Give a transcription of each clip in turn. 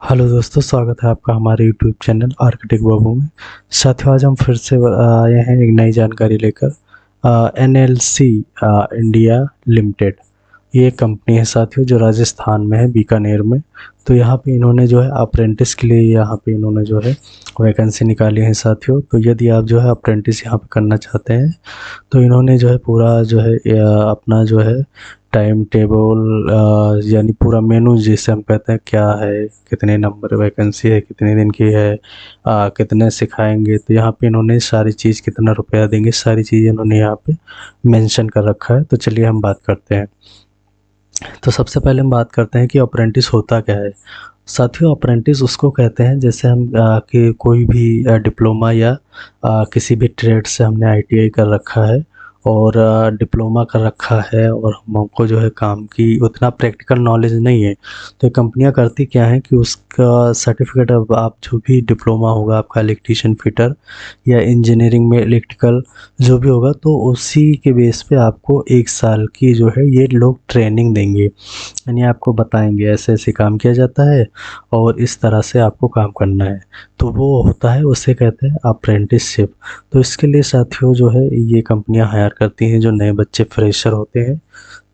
Hello दोस्तों, स्वागत है आपका हमारे यूट्यूब चैनल आर्किटेक्ट बाबू में। साथियों, आज हम फिर से आए हैं एक नई जानकारी लेकर। एनएलसी इंडिया लिमिटेड, ये एक कंपनी है साथियों जो राजस्थान में है, बीकानेर में। तो यहाँ पे इन्होंने जो है अप्रेंटिस के लिए यहाँ पे इन्होंने जो है वैकेंसी निकाली है साथियों। तो यदि आप जो है अप्रेंटिस यहाँ पे करना चाहते हैं तो इन्होंने जो है पूरा जो है अपना जो है टाइम टेबल यानी पूरा मेनू जिसे हम कहते हैं क्या है, कितने नंबर वैकेंसी है, कितने दिन की है, कितने सिखाएंगे, तो यहाँ पे इन्होंने सारी चीज़, कितना रुपया देंगे, सारी चीज़ इन्होंने यहाँ पे मेंशन कर रखा है। तो चलिए हम बात करते हैं। तो सबसे पहले हम बात करते हैं कि अप्रेंटिस होता क्या है। साथियों, अप्रेंटिस उसको कहते हैं जैसे हम कि कोई भी डिप्लोमा या किसी भी ट्रेड से हमने आईटीआई कर रखा है और डिप्लोमा कर रखा है और हमको जो है काम की उतना प्रैक्टिकल नॉलेज नहीं है। तो ये कंपनियां करती क्या है कि उसका सर्टिफिकेट, अब आप जो भी डिप्लोमा होगा आपका इलेक्ट्रीशियन फिटर या इंजीनियरिंग में इलेक्ट्रिकल जो भी होगा, तो उसी के बेस पे आपको 1 साल की जो है ये लोग ट्रेनिंग देंगे। यानी आपको बताएंगे ऐसे ऐसे काम किया जाता है और इस तरह से आपको काम करना है। तो वो होता है, उसे कहते हैं अप्रेंटिसशिप। तो इसके लिए साथियों जो है ये कंपनियां हायर करती हैं जो नए बच्चे फ्रेशर होते हैं।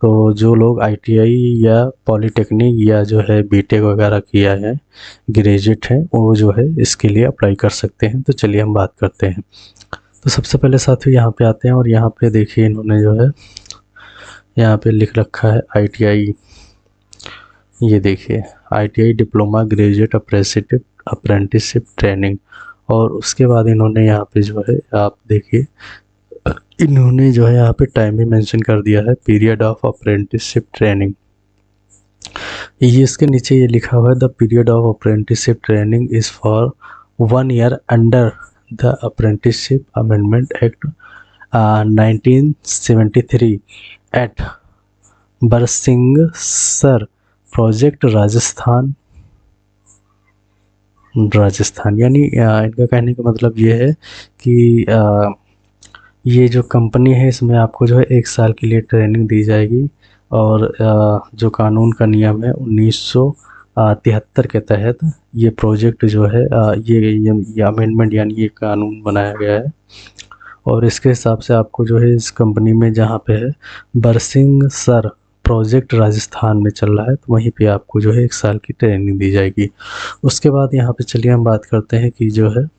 तो जो लोग आईटीआई या पॉलिटेक्निक या जो है बीटेक वगैरह किया है, ग्रेजुएट हैं, वो जो है इसके लिए अप्लाई कर सकते हैं। तो चलिए हम बात करते हैं। तो सबसे पहले साथियों यहाँ पे आते हैं और यहाँ पे देखिए इन्होंने जो है यहाँ पे लिख रखा है आईटीआई। ये देखिए, ITI diploma graduate apprenticeship training. और उसके बाद इन्होंने यहाँ पे जो है आप देखिए, इन्होंने जो है यहाँ पे टाइम भी मेंशन कर दिया है, पीरियड ऑफ अप्रेंटिसशिप ट्रेनिंग। ये इसके नीचे ये लिखा हुआ है, the period of apprenticeship training is for 1 year under the apprenticeship amendment act 1973 at Barsingsar project Rajasthan. Rajasthan यानी इनका कहने का मतलब ये है कि ये जो कंपनी है इसमें आपको जो है 1 साल के लिए ट्रेनिंग दी जाएगी। और जो कानून का नियम है 1973 के तहत ये प्रोजेक्ट जो है ये अमेंडमेंट यानी ये कानून बनाया गया है। और इसके हिसाब से आपको जो है इस कंपनी में जहाँ पे है बरसिंग सर प्रोजेक्ट राजस्थान में चल रहा है, तो वहीं पे आपको जो है 1 साल की ट्रेनिंग दी जाएगी। उसके बाद यहाँ पे चलिए हम बात करते हैं कि जो है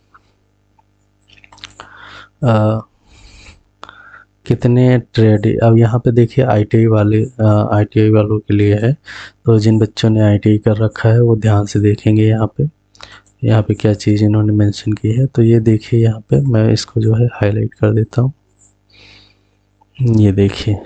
आ, कितने ट्रेड। अब यहाँ पे देखिए आईटीआई वाले, आईटीआई वालों के लिए है। तो जिन बच्चों ने आईटीआई कर रखा है वो ध्यान से देखेंगे यहाँ पे क्या चीज़ इन्होंने मेंशन की है। तो ये देखिए, यहाँ पे मैं इसको जो है हाईलाइट कर देता हूँ। ये देखिए,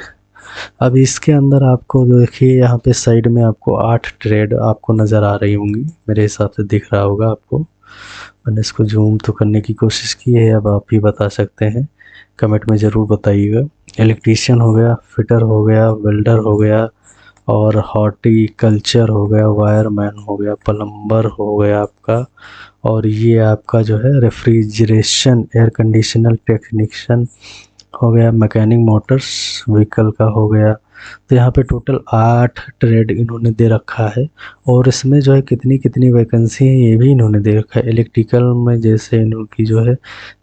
अब इसके अंदर आपको जो देखिए यहाँ पे साइड में आपको 8 ट्रेड आपको नज़र आ रही होंगी, मेरे हिसाब से दिख रहा होगा आपको। मैंने इसको जूम तो करने की कोशिश की है, अब आप ही बता सकते हैं, कमेंट में ज़रूर बताइएगा। इलेक्ट्रीशियन हो गया, फिटर हो गया, वेल्डर हो गया, और हॉर्टिकल्चर हो गया, वायरमैन हो गया, प्लम्बर हो गया आपका, और ये आपका जो है रेफ्रिजरेशन एयर कंडीशनर टेक्नीशियन हो गया, मैकेनिक मोटर्स व्हीकल का हो गया। तो यहाँ पे टोटल 8 ट्रेड इन्होंने दे रखा है। और इसमें जो है कितनी कितनी वैकेंसी है ये भी इन्होंने दे रखा है। इलेक्ट्रिकल में जैसे इनकी जो है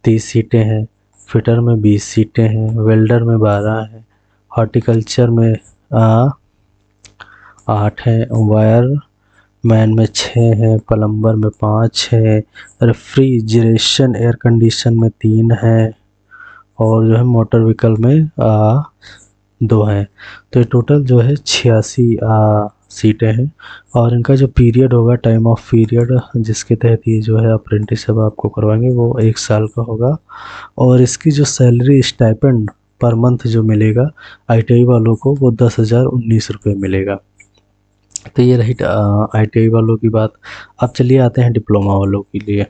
30 सीटें हैं, फिटर में 20 सीटें हैं, वेल्डर में 12 हैं, हॉर्टिकल्चर में 8 हैं, वायर मैन में 6 है, प्लम्बर में 5 है, रेफ्रिजरेशन एयर कंडीशन में 3 है, और जो है मोटर व्हीकल में 2 हैं। तो ये टोटल जो है 86 सीटें हैं। और इनका जो पीरियड होगा, टाइम ऑफ पीरियड जिसके तहत ये जो है अप्रेंटिसशिप आपको करवाएंगे, वो 1 साल का होगा। और इसकी जो सैलरी स्टाइपेंड पर मंथ जो मिलेगा आईटीआई वालों को, वो 10,019 रुपये मिलेगा। तो ये रही आईटीआई वालों की बात। अब चलिए आते हैं डिप्लोमा वालों के लिए।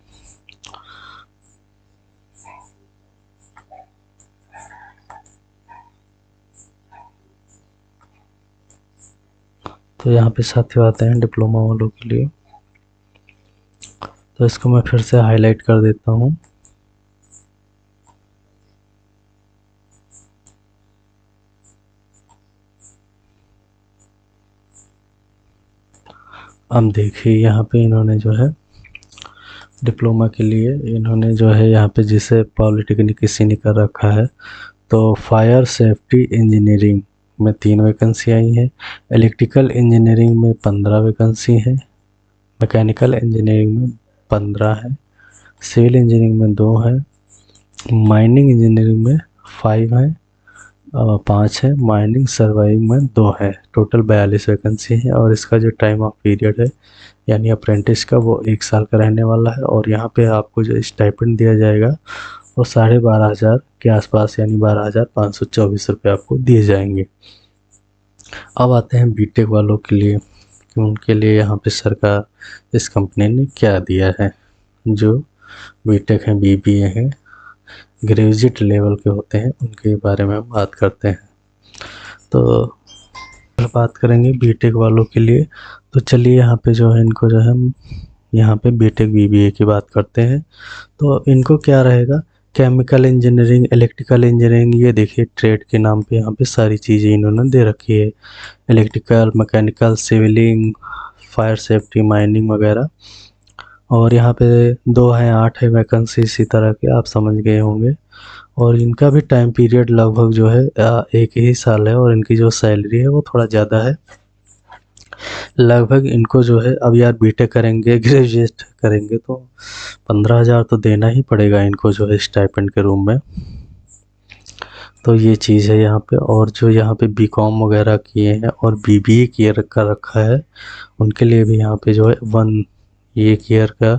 तो यहाँ पे साथियों आते हैं डिप्लोमा वालों के लिए। तो इसको मैं फिर से हाईलाइट कर देता हूँ। अब देखिए यहाँ पे इन्होंने जो है डिप्लोमा के लिए इन्होंने जो है यहाँ पे जिसे पॉलिटेक्निक किसी ने कर रखा है, तो फायर सेफ्टी इंजीनियरिंग में 3 वैकेंसी आई है, इलेक्ट्रिकल इंजीनियरिंग में 15 वैकेंसी है, मैकेनिकल इंजीनियरिंग में 15 है, सिविल इंजीनियरिंग में 2 है, माइनिंग इंजीनियरिंग में 5 है, 5 है, माइनिंग सर्वाइविंग में 2 है। टोटल 42 वैकेंसी है और इसका जो टाइम ऑफ पीरियड है यानी अप्रेंटिस का वो 1 साल का रहने वाला है। और यहाँ पे आपको जो स्टाइपेंड दिया जाएगा वो 12,500 के आसपास यानी 12,524 रुपये आपको दिए जाएंगे। अब आते हैं बीटेक वालों के लिए कि उनके लिए यहाँ पे सरकार इस कंपनी ने क्या दिया है। जो बीटेक हैं, बीबीए हैं, ग्रेजुएट लेवल के होते हैं, उनके बारे में हम बात करते हैं। तो बात करेंगे बीटेक वालों के लिए, तो चलिए यहाँ पे जो है इनको जो है हम यहाँ पे बीटेक बीबीए की बात करते हैं। तो इनको क्या रहेगा, केमिकल इंजीनियरिंग, इलेक्ट्रिकल इंजीनियरिंग, ये देखिए ट्रेड के नाम पे यहाँ पे सारी चीज़ें इन्होंने दे रखी है, इलेक्ट्रिकल, मैकेनिकल, सिविलिंग, फायर सेफ्टी, माइनिंग वगैरह। और यहाँ पे 2 हैं, 8 है वैकेंसी इसी तरह के, आप समझ गए होंगे। और इनका भी टाइम पीरियड लगभग जो है 1 ही साल है और इनकी जो सैलरी है वो थोड़ा ज़्यादा है। लगभग इनको जो है, अब यार बीटेक करेंगे, ग्रेजुएट करेंगे तो 15,000 तो देना ही पड़ेगा इनको जो है स्टाइपेंड के रूम में। तो ये चीज़ है यहाँ पे। और जो यहाँ पे बीकॉम वगैरह किए हैं और बीबीए किए रखा है, उनके लिए भी यहाँ पे जो है 1 ईयर का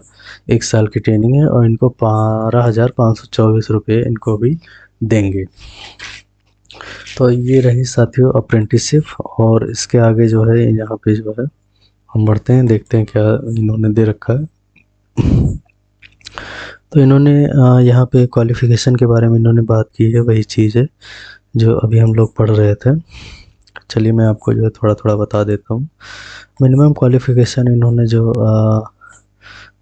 1 साल की ट्रेनिंग है और इनको 12,524 रुपये इनको भी देंगे। तो ये रही साथियों अप्रेंटिसशिप। और इसके आगे जो है यहाँ पे जो है हम बढ़ते हैं, देखते हैं क्या इन्होंने दे रखा है। तो इन्होंने यहाँ पे क्वालिफ़िकेशन के बारे में इन्होंने बात की है, वही चीज़ है जो अभी हम लोग पढ़ रहे थे। चलिए मैं आपको जो है थोड़ा थोड़ा बता देता हूँ। मिनिमम क्वालिफ़िकेशन इन्होंने जो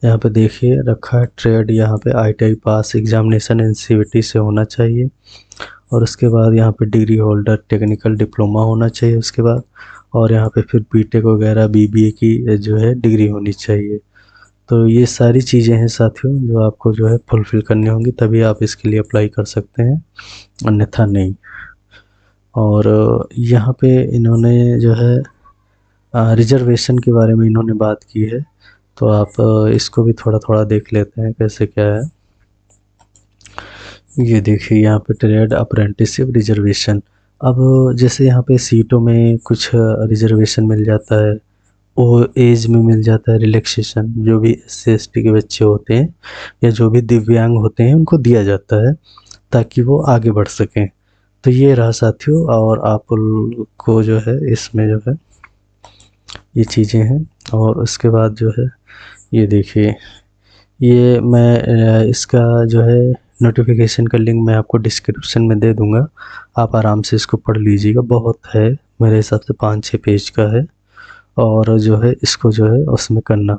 यहाँ पे देखिए रखा है, ट्रेड यहाँ पे ITI पास, एग्जामिनेशन NCVT से होना चाहिए। और उसके बाद यहाँ पे डिग्री होल्डर, टेक्निकल डिप्लोमा होना चाहिए उसके बाद। और यहाँ पे फिर बीटेक वगैरह बीबीए की जो है डिग्री होनी चाहिए। तो ये सारी चीज़ें हैं साथियों जो आपको जो है फुलफ़िल करनी होंगी, तभी आप इसके लिए अप्लाई कर सकते हैं, अन्यथा नहीं। और यहाँ पे इन्होंने जो है रिजर्वेशन के बारे में इन्होंने बात की है, तो आप इसको भी थोड़ा थोड़ा देख लेते हैं कैसे क्या है। ये देखिए यहाँ पे ट्रेड अप्रेंटिसशिप रिजर्वेशन। अब जैसे यहाँ पे सीटों में कुछ रिजर्वेशन मिल जाता है, वो एज में मिल जाता है रिलैक्सेशन, जो भी SC/ST के बच्चे होते हैं या जो भी दिव्यांग होते हैं उनको दिया जाता है ताकि वो आगे बढ़ सकें। तो ये रहा साथियों, और आप को जो है इसमें जो है ये चीज़ें हैं। और उसके बाद जो है ये देखिए, ये मैं इसका जो है नोटिफिकेशन का लिंक मैं आपको डिस्क्रिप्शन में दे दूँगा, आप आराम से इसको पढ़ लीजिएगा। बहुत है, मेरे हिसाब से 5-6 पेज का है। और जो है इसको जो है उसमें करना,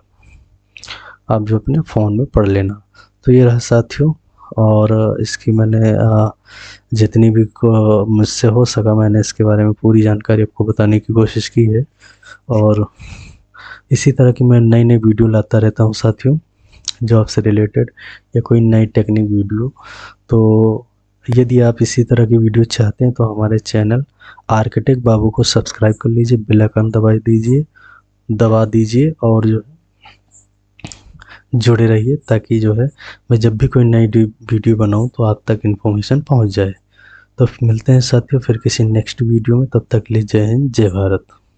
आप जो अपने फ़ोन में पढ़ लेना। तो ये रहा साथियों, और इसकी मैंने जितनी भी मुझसे हो सका मैंने इसके बारे में पूरी जानकारी आपको बताने की कोशिश की है। और इसी तरह की मैं नई नई वीडियो लाता रहता हूँ साथियों, जॉब से रिलेटेड या कोई नई टेक्निक वीडियो। तो यदि आप इसी तरह की वीडियो चाहते हैं तो हमारे चैनल आर्किटेक्ट बाबू को सब्सक्राइब कर लीजिए, बेल आइकन दबा दीजिए और जो जुड़े रहिए, ताकि जो है मैं जब भी कोई नई वीडियो बनाऊं तो आप तक इन्फॉर्मेशन पहुंच जाए। तो मिलते हैं साथियों फिर किसी नेक्स्ट वीडियो में, तब तक के लिए जय हिंद, जय भारत।